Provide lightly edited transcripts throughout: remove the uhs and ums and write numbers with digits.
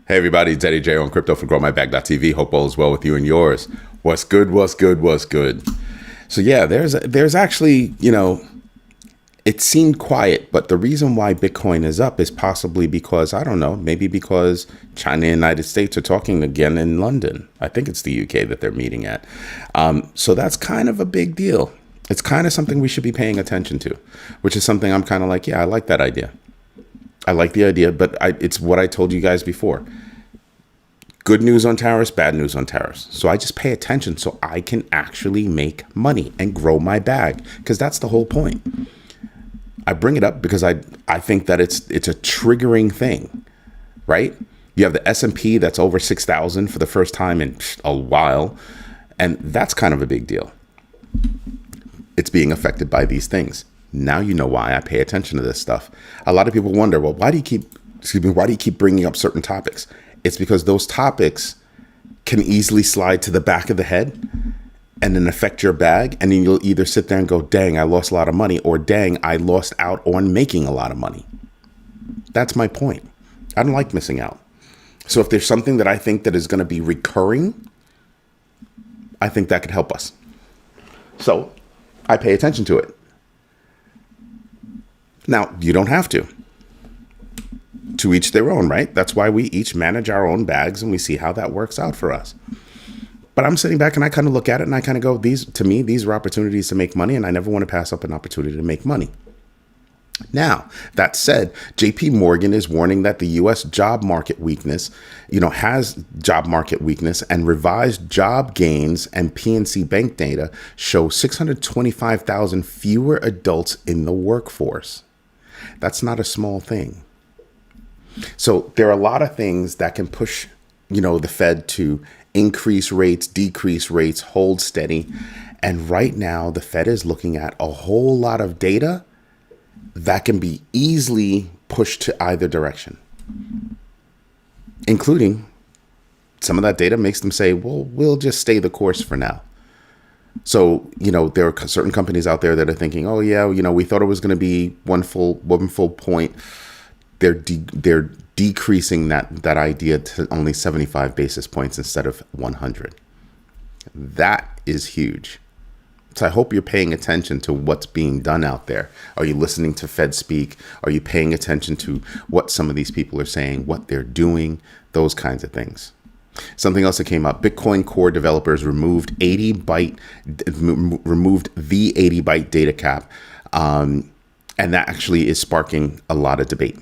Hey everybody, it's Eddie J on Crypto for GrowMyBag.tv. Hope all is well with you and yours. What's good, what's good, what's good? So yeah, there's actually, it seemed quiet, but the reason why Bitcoin is up is possibly because, I don't know, maybe because China and the United States are talking again in London. I think it's the UK that they're meeting at. So that's kind of a big deal. It's kind of something we should be paying attention to, which is something I'm kind of like, yeah, I like that idea. I like the idea, but it's what I told you guys before. Good news on tariffs, bad news on tariffs. So I just pay attention so I can actually make money and grow my bag, because that's the whole point. I bring it up because I think that it's a triggering thing, right? You have the S&P that's over 6,000 for the first time in a while, and that's kind of a big deal. It's being affected by these things. Now you know why I pay attention to this stuff. A lot of people wonder, well, why do you keep bringing up certain topics? It's because those topics can easily slide to the back of the head and then affect your bag. And then you'll either sit there and go, dang, I lost a lot of money, or dang, I lost out on making a lot of money. That's my point. I don't like missing out. So if there's something that I think that is going to be recurring, I think that could help us. So I pay attention to it. Now, you don't have to. To each their own, right? That's why we each manage our own bags and we see how that works out for us. But I'm sitting back and I kind of look at it and I kind of go, these are opportunities to make money, and I never want to pass up an opportunity to make money. Now, that said, JP Morgan is warning that the U.S. job market weakness, has job market weakness, and revised job gains and PNC Bank data show 625,000 fewer adults in the workforce. That's not a small thing. So there are a lot of things that can push, the Fed to increase rates, decrease rates, hold steady. And right now, the Fed is looking at a whole lot of data that can be easily pushed to either direction, including some of that data makes them say, well, we'll just stay the course for now. So, there are certain companies out there that are thinking, oh, yeah, we thought it was going to be one full point. They're decreasing that idea to only 75 basis points instead of 100. That is huge. So I hope you're paying attention to what's being done out there. Are you listening to Fed speak? Are you paying attention to what some of these people are saying, what they're doing, those kinds of things? Something else that came up, Bitcoin Core developers removed the 80-byte data cap. And that actually is sparking a lot of debate.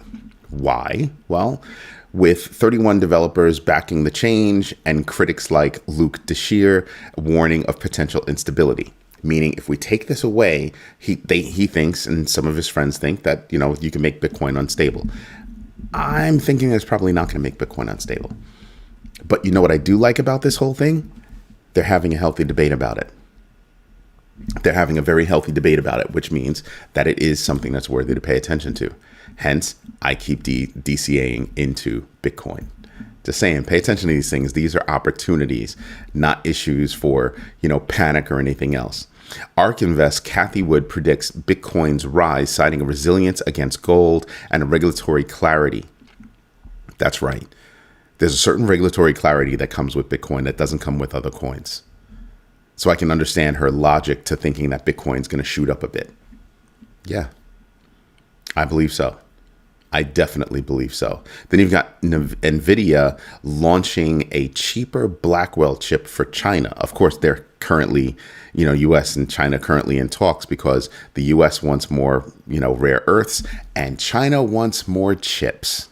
Why? Well, with 31 developers backing the change and critics like Luke Deshear warning of potential instability. Meaning, if we take this away, he thinks, and some of his friends think, that you can make Bitcoin unstable. I'm thinking it's probably not going to make Bitcoin unstable. But you know what I do like about this whole thing? They're having a healthy debate about it. They're having a very healthy debate about it, which means that it is something that's worthy to pay attention to. Hence, I keep DCAing into Bitcoin. Just saying, pay attention to these things. These are opportunities, not issues for, panic or anything else. ARK Invest Kathy Wood predicts Bitcoin's rise, citing a resilience against gold and a regulatory clarity. That's right. There's a certain regulatory clarity that comes with Bitcoin that doesn't come with other coins. So I can understand her logic to thinking that Bitcoin's going to shoot up a bit. Yeah, I believe so. I definitely believe so. Then you've got NVIDIA launching a cheaper Blackwell chip for China. Of course, they're currently, U.S. and China currently in talks because the U.S. wants more, rare earths and China wants more chips.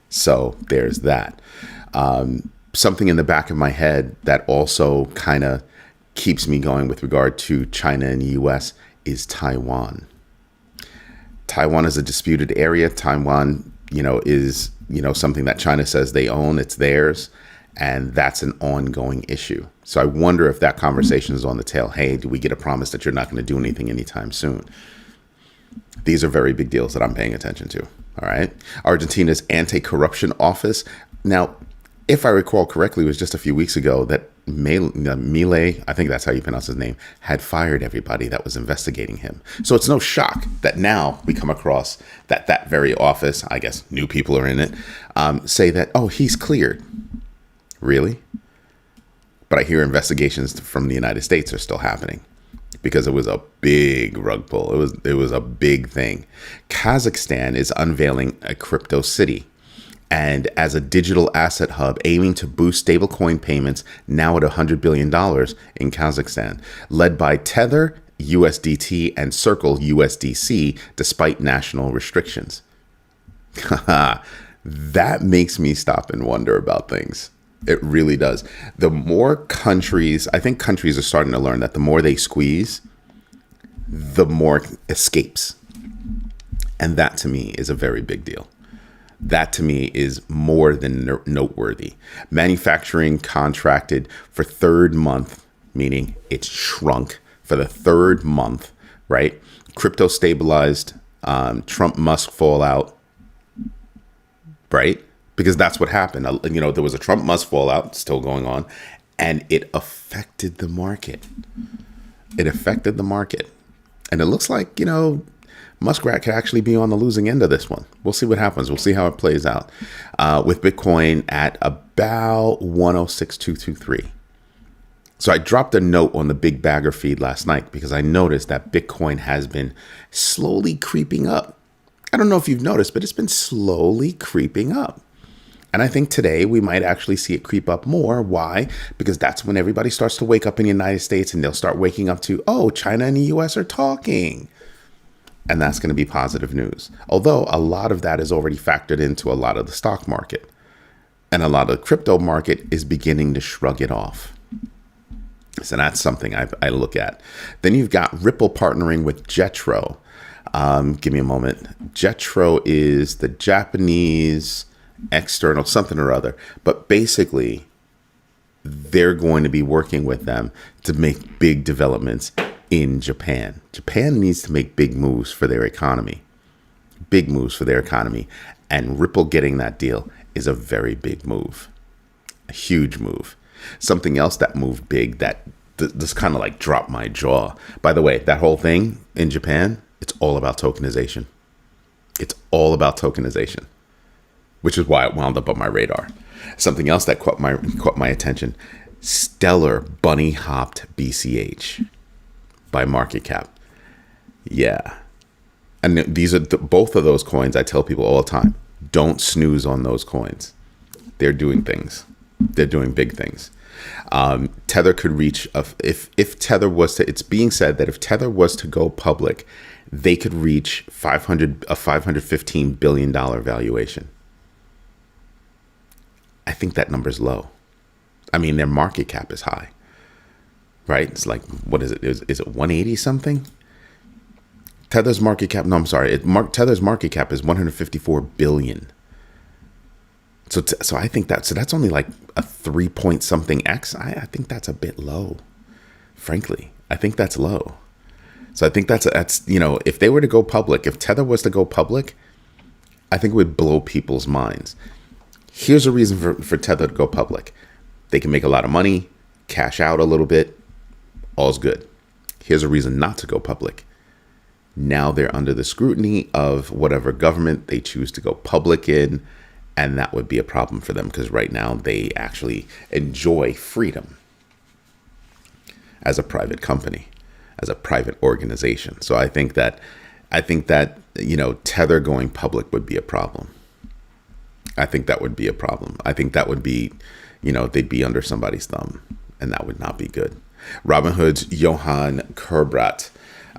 So there's that. Something in the back of my head that also kind of keeps me going with regard to China and the U.S. is Taiwan. Taiwan is a disputed area. Taiwan, is, something that China says they own. It's theirs. And that's an ongoing issue. So I wonder if that conversation is on the tail. Hey, do we get a promise that you're not going to do anything anytime soon? These are very big deals that I'm paying attention to. All right. Argentina's anti-corruption office. Now, if I recall correctly, it was just a few weeks ago that Milei, I think that's how you pronounce his name, had fired everybody that was investigating him. So it's no shock that now we come across that very office, I guess new people are in it, say that, oh, he's cleared. Really? But I hear investigations from the United States are still happening because it was a big rug pull. It was a big thing. Kazakhstan is unveiling a crypto city, and as a digital asset hub aiming to boost stablecoin payments now at $100 billion in Kazakhstan, led by Tether, USDT, and Circle USDC, despite national restrictions. That makes me stop and wonder about things. It really does. The more countries, I think countries are starting to learn that the more they squeeze, the more escapes. And that to me is a very big deal. That to me is more than noteworthy. Manufacturing contracted for third month, meaning it's shrunk for the third month, right? Crypto stabilized, Trump Musk fallout, right? Because that's what happened. You know, there was a Trump Musk fallout still going on, and it affected the market. It affected the market. And it looks like, you know, Muskrat could actually be on the losing end of this one. We'll see what happens. We'll see how it plays out. With Bitcoin at about 106,223. So I dropped a note on the Big Bagger feed last night because I noticed that Bitcoin has been slowly creeping up. I don't know if you've noticed, but it's been slowly creeping up. And I think today we might actually see it creep up more. Why? Because that's when everybody starts to wake up in the United States, and they'll start waking up to, oh, China and the US are talking. And that's going to be positive news. Although a lot of that is already factored into a lot of the stock market. And a lot of the crypto market is beginning to shrug it off. So that's something I look at. Then you've got Ripple partnering with Jetro. Give me a moment. Jetro is the Japanese external something or other. But basically, they're going to be working with them to make big developments in Japan. Japan needs to make big moves for their economy. Big moves for their economy. And Ripple getting that deal is a very big move. A huge move. Something else that moved big that just kind of like dropped my jaw. By the way, that whole thing in Japan, it's all about tokenization. It's all about tokenization, which is why it wound up on my radar. Something else that caught my attention. Stellar bunny hopped BCH by market cap. Yeah. And these are both of those coins I tell people all the time. Don't snooze on those coins. They're doing things. They're doing big things. Tether could reach, if Tether was to, it's being said that if Tether was to go public, they could reach a $515 billion valuation. I think that number's low. I mean, their market cap is high, right? It's like, what is it? Is it 180 something? Tether's market cap, no, I'm sorry. Tether's market cap is 154 billion. So I think that's only like a 3 point something X. I think that's a bit low, frankly. I think that's low. So I think that's, you know, if they were to go public, if Tether was to go public, I think it would blow people's minds. Here's a reason for Tether to go public. They can make a lot of money, cash out a little bit, all's good. Here's a reason not to go public. Now they're under the scrutiny of whatever government they choose to go public in, and that would be a problem for them because right now they actually enjoy freedom as a private company, as a private organization. So I think that, you know, Tether going public would be a problem. I think that would be a problem. I think that would be, you know, they'd be under somebody's thumb, and that would not be good. Robinhood's Johan Kerbrat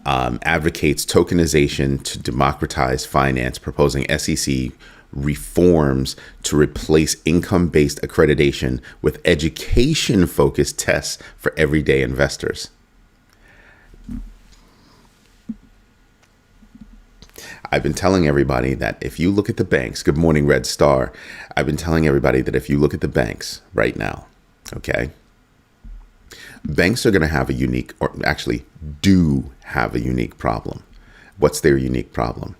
advocates tokenization to democratize finance, proposing SEC reforms to replace income-based accreditation with education-focused tests for everyday investors. I've been telling everybody that if you look at the banks, good morning, Red Star. I've been telling everybody that if you look at the banks right now, okay, banks are going to have a unique, or actually do have a unique problem. What's their unique problem?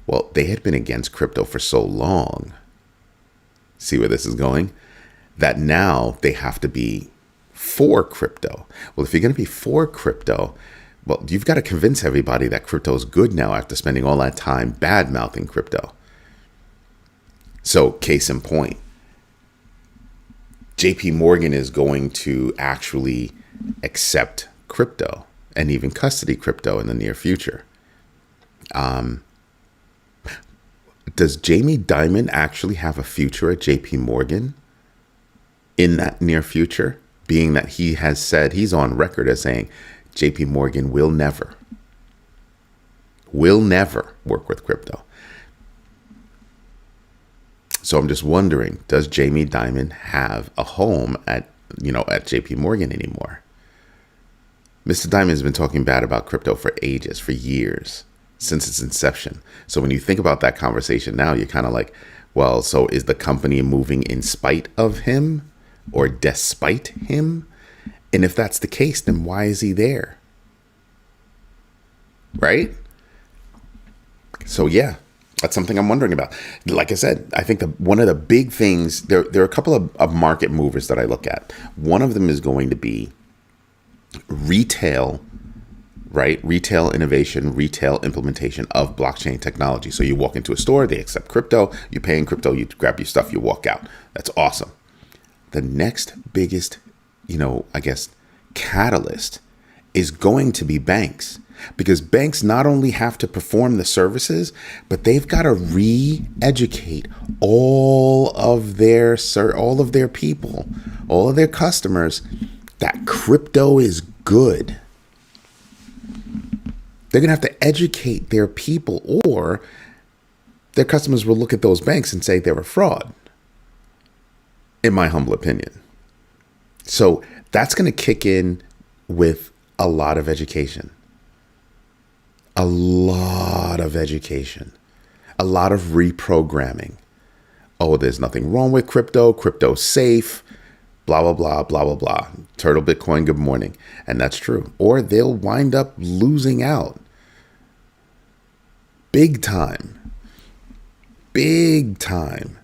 Well, they had been against crypto for so long. See where this is going? That now they have to be for crypto. Well, if you're going to be for crypto, well, you've got to convince everybody that crypto is good now after spending all that time bad-mouthing crypto. So, case in point, JP Morgan is going to actually accept crypto and even custody crypto in the near future. Does Jamie Dimon actually have a future at JP Morgan in that near future? Being that he has said, he's on record as saying, JP Morgan will never work with crypto. So I'm just wondering, does Jamie Dimon have a home at JP Morgan anymore? Mr. Dimon has been talking bad about crypto for ages, for years, since its inception. So when you think about that conversation now, you're kind of like, well, so is the company moving in spite of him or despite him? And if that's the case, then why is he there? Right? So yeah, that's something I'm wondering about. Like I said, I think one of the big things, there are a couple of market movers that I look at. One of them is going to be retail, right? Retail innovation, retail implementation of blockchain technology. So you walk into a store, they accept crypto, you pay in crypto, you grab your stuff, you walk out. That's awesome. The next biggest, I guess, catalyst is going to be banks, because banks not only have to perform the services, but they've got to re-educate all of their people, all of their customers, that crypto is good. They're going to have to educate their people, or their customers will look at those banks and say they're a fraud, in my humble opinion. So that's going to kick in with a lot of education. A lot of education. A lot of reprogramming. Oh, there's nothing wrong with crypto. Crypto's safe. Blah, blah, blah, blah, blah, blah. Turtle Bitcoin, good morning. And that's true. Or they'll wind up losing out. Big time. Big time.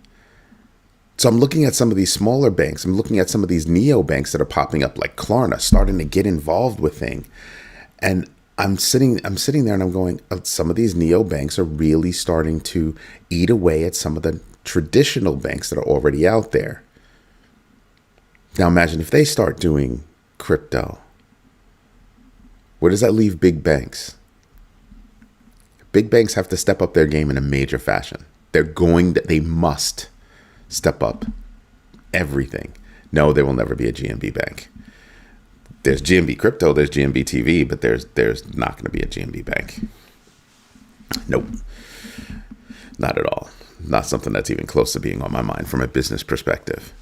So I'm looking at some of these smaller banks. I'm looking at some of these neo banks that are popping up, like Klarna, starting to get involved with things. And I'm sitting there and I'm going, some of these neo banks are really starting to eat away at some of the traditional banks that are already out there. Now imagine if they start doing crypto. Where does that leave big banks? Big banks have to step up their game in a major fashion. They must step up everything. No, there will never be a GMB bank. There's GMB crypto, there's GMB TV, but there's not going to be a GMB bank. Nope. Not at all. Not something that's even close to being on my mind from a business perspective.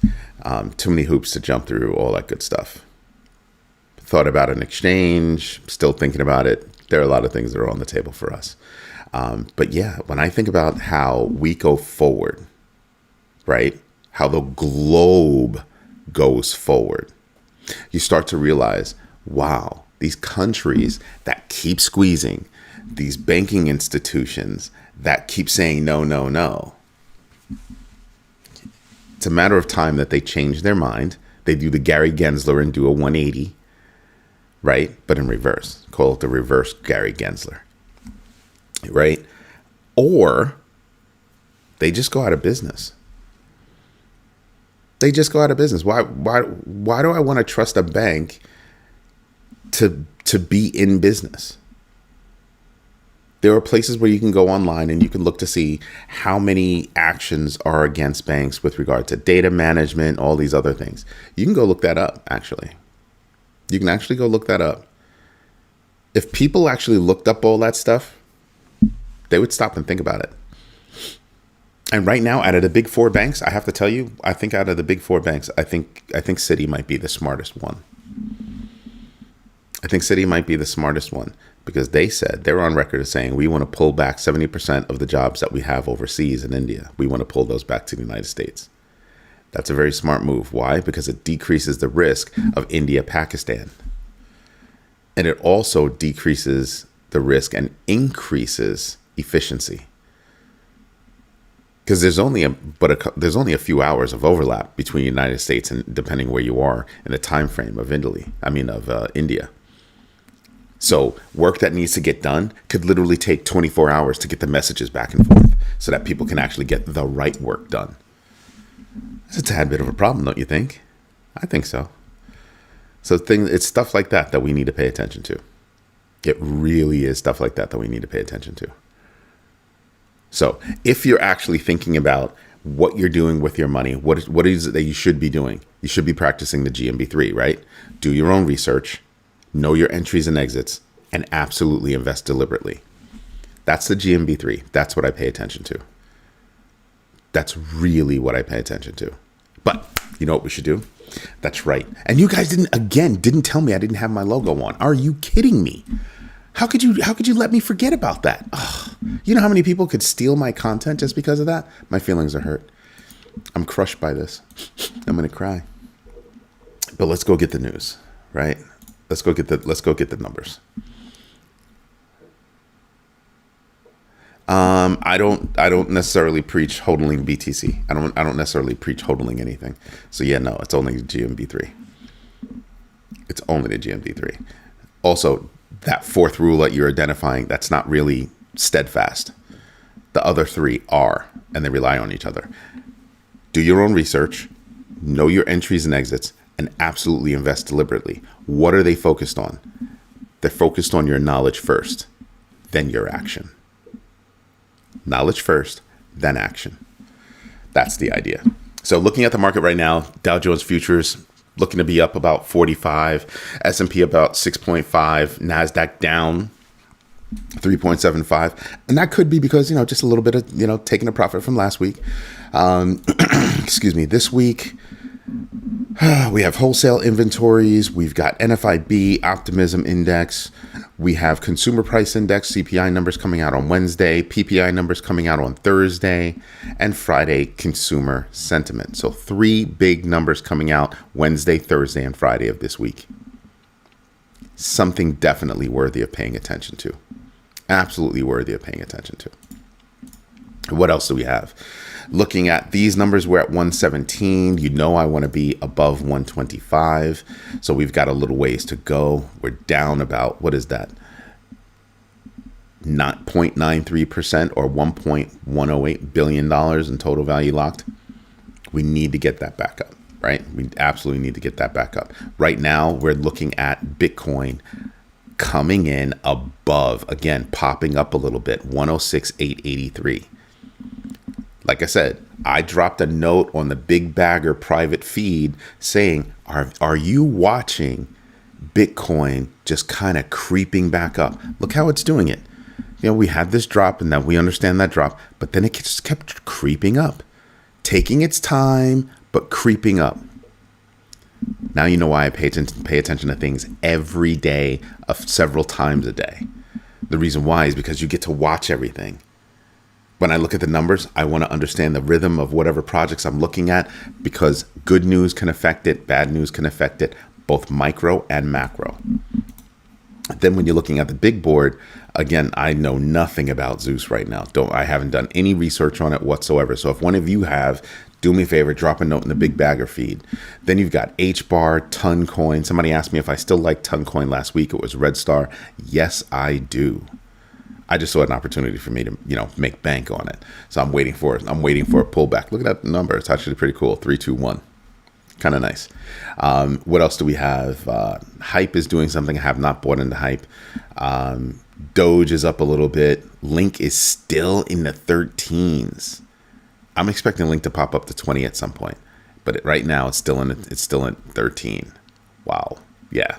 Too many hoops to jump through, all that good stuff. Thought about an exchange, still thinking about it. There are a lot of things that are on the table for us. But yeah, when I think about how we go forward, right? How the globe goes forward, you start to realize, wow, these countries that keep squeezing, these banking institutions that keep saying no, no, no. It's a matter of time that they change their mind. They do the Gary Gensler and do a 180, right? But in reverse. Call it the reverse Gary Gensler, right? Or they just go out of business. They just go out of business. Why do I want to trust a bank to be in business? There are places where you can go online and you can look to see how many actions are against banks with regard to data management, all these other things. You can go look that up, actually. You can actually go look that up. If people actually looked up all that stuff, they would stop and think about it. And right now, out of the big four banks, I have to tell you, I think out of the big four banks, I think Citi might be the smartest one. I think Citi might be the smartest one, because they're on record as saying, we want to pull back 70% of the jobs that we have overseas in India. We want to pull those back to the United States. That's a very smart move. Why? Because it decreases the risk of India, Pakistan. And it also decreases the risk and increases efficiency. because there's only a few hours of overlap between the United States and depending where you are in the time frame of India. So work that needs to get done could literally take 24 hours to get the messages back and forth so that people can actually get the right work done. It's a tad bit of a problem, don't you think? I think so. So it's stuff like that we need to pay attention to. It really is stuff like that we need to pay attention to. So if you're actually thinking about what you're doing with your money, what is it that you should be doing? You should be practicing the GMB3, right? Do your own research, know your entries and exits, and absolutely invest deliberately. That's the GMB3. That's what I pay attention to. That's really what I pay attention to. But you know what we should do? That's right. And you guys didn't tell me I didn't have my logo on. Are you kidding me? How could you let me forget about that? Ugh. You know how many people could steal my content just because of that? My feelings are hurt. I'm crushed by this. I'm going to cry. But let's go get the news, right? Let's go get the numbers. I don't necessarily preach hodling BTC. I don't necessarily preach hodling anything. So yeah, no, it's only GMB3. It's only the GMB3. Also, that fourth rule that you're identifying, that's not really steadfast. The other three are, and they rely on each other. Do your own research, know your entries and exits, and absolutely invest deliberately. What are they focused on? They're focused on your knowledge first, then your action. Knowledge first, then action. That's the idea. So looking at the market right now, Dow Jones futures looking to be up about 45, S&P about 6.5, NASDAQ down 3.75. And that could be because, just a little bit of, taking a profit from last week. Excuse me. This week, we have wholesale inventories. We've got NFIB, optimism index. We have consumer price index, CPI numbers coming out on Wednesday, PPI numbers coming out on Thursday, and Friday consumer sentiment. So 3 big numbers coming out Wednesday, Thursday, and Friday of this week. Something definitely worthy of paying attention to. Absolutely worthy of paying attention to. What else do we have? Looking at these numbers, we're at 117. I want to be above 125. So we've got a little ways to go. We're down about, what is that? Not 0.93% or $1.108 billion in total value locked. We need to get that back up, right? We absolutely need to get that back up. Right now, we're looking at Bitcoin coming in above, again, popping up a little bit, 106,883. Like I said, I dropped a note on the Big Bagger private feed saying, are you watching Bitcoin just kind of creeping back up? Look how it's doing it. We had this drop and that we understand that drop, but then it just kept creeping up, taking its time, but creeping up. Now you know why I pay attention to things every day, several times a day. The reason why is because you get to watch everything. When I look at the numbers, I want to understand the rhythm of whatever projects I'm looking at, because good news can affect it, bad news can affect it, both micro and macro. Then when you're looking at the big board, again, I know nothing about Zeus right now. I haven't done any research on it whatsoever. So if one of you have, do me a favor, drop a note in the Big Bagger feed. Then you've got HBAR, Toncoin. Somebody asked me if I still like Toncoin last week. It was Red Star. Yes, I do. I just saw an opportunity for me to, make bank on it. So I'm waiting for it. I'm waiting for a pullback. Look at that number. It's actually pretty cool. 321. Kind of nice. What else do we have? Hype is doing something. I have not bought into Hype. Doge is up a little bit. Link is still in the 13s. I'm expecting Link to pop up to 20 at some point, but right now it's still in 13. Wow. Yeah.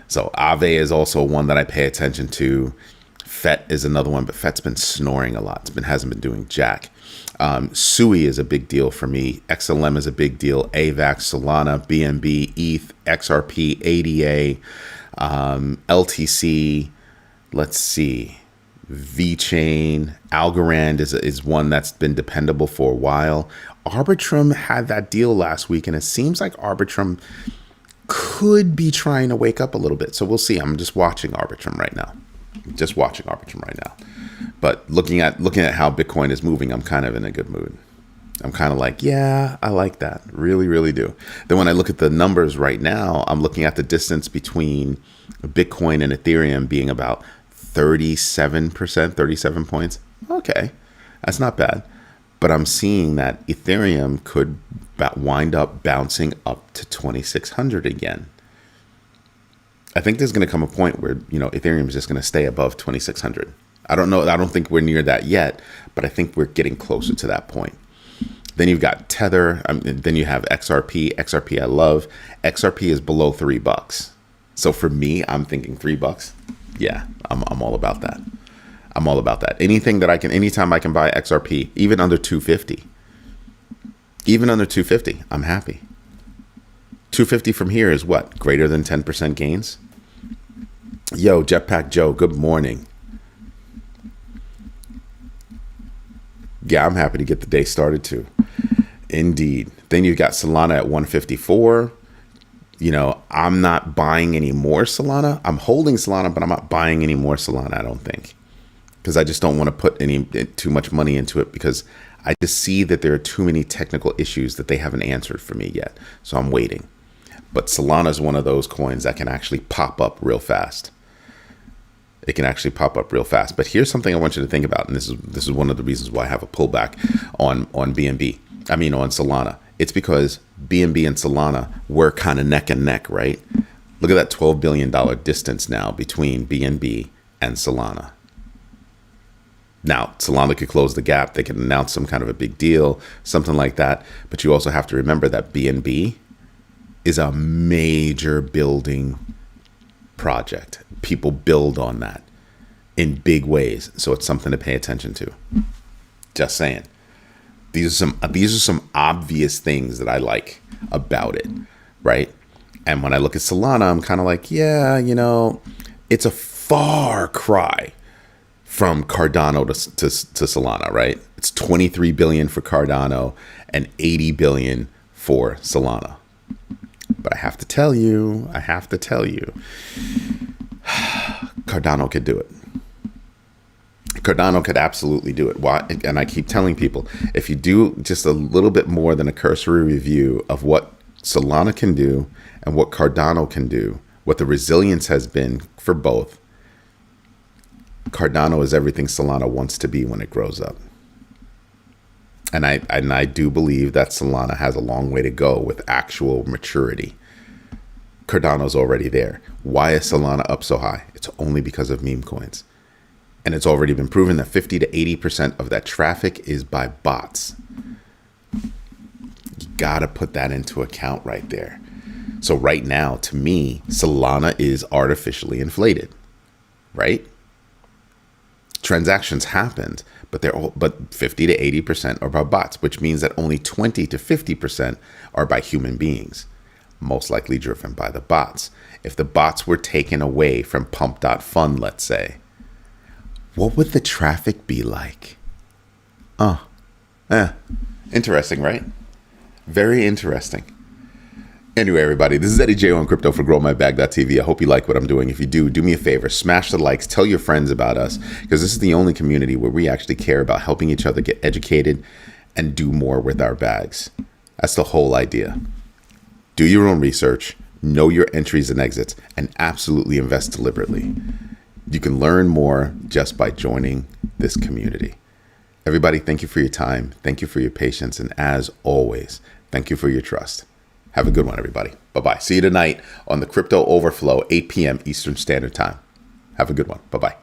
So Aave is also one that I pay attention to. FET is another one, but FET's been snoring a lot. Hasn't been doing jack. SUI is a big deal for me. XLM is a big deal. AVAX, Solana, BNB, ETH, XRP, ADA, LTC. Let's see. VeChain, Algorand is one that's been dependable for a while. Arbitrum had that deal last week, and it seems like Arbitrum could be trying to wake up a little bit. So we'll see. I'm just watching Arbitrum right now. But looking at how Bitcoin is moving, I'm kind of in a good mood. I'm kind of like, yeah, I like that. Really, really do. Then when I look at the numbers right now, I'm looking at the distance between Bitcoin and Ethereum being about 37%, 37 points. Okay, that's not bad. But I'm seeing that Ethereum could wind up bouncing up to 2,600 again. I think there's going to come a point where, Ethereum is just going to stay above 2,600. I don't know. I don't think we're near that yet, but I think we're getting closer to that point. Then you've got Tether. Then you have XRP. XRP I love. XRP is below $3. So for me, I'm thinking $3. Yeah, I'm all about that. I'm all about that. Anytime I can buy XRP, even under 250. Even under 250, I'm happy. 250 from here is what? Greater than 10% gains? Yo, Jetpack Joe, good morning. Yeah, I'm happy to get the day started too. Indeed. Then you've got Solana at 154. I'm not buying any more Solana. I'm holding Solana, but I'm not buying any more Solana, I don't think. Because I just don't want to put too much money into it, because I just see that there are too many technical issues that they haven't answered for me yet. So I'm waiting. But Solana is one of those coins that can actually pop up real fast. It can actually pop up real fast. But here's something I want you to think about, and this is one of the reasons why I have a pullback on BNB. On Solana. It's because BNB and Solana were kind of neck and neck, right? Look at that $12 billion distance now between BNB and Solana. Now, Solana could close the gap. They could announce some kind of a big deal, something like that. But you also have to remember that BNB is a major building project. People build on that in big ways. So it's something to pay attention to. Just saying. These are some obvious things that I like about it, right? And when I look at Solana, I'm kind of like, yeah, it's a far cry from Cardano to Solana, right? It's 23 billion for Cardano and 80 billion for Solana. But I have to tell you, Cardano could do it. Cardano could absolutely do it. Why? And I keep telling people, if you do just a little bit more than a cursory review of what Solana can do and what Cardano can do, what the resilience has been for both, Cardano is everything Solana wants to be when it grows up. And I do believe that Solana has a long way to go with actual maturity. Cardano's already there. Why is Solana up so high? It's only because of meme coins. And it's already been proven that 50 to 80% of that traffic is by bots. You gotta put that into account right there. So right now, to me, Solana is artificially inflated, right? Transactions happened, but 50 to 80% are by bots, which means that only 20 to 50% are by human beings, most likely driven by the bots. If the bots were taken away from pump.fun, let's say, what would the traffic be like? Interesting, right? Very interesting. Anyway, everybody, this is Eddie J on Crypto for GrowMyBag.tv. I hope you like what I'm doing. If you do me a favor, smash the likes, tell your friends about us, because this is the only community where we actually care about helping each other get educated and do more with our bags. That's the whole idea. Do your own research, know your entries and exits, and absolutely invest deliberately. You can learn more just by joining this community. Everybody, thank you for your time. Thank you for your patience. And as always, thank you for your trust. Have a good one, everybody. Bye-bye. See you tonight on the Crypto Overflow, 8 p.m. Eastern Standard Time. Have a good one. Bye-bye.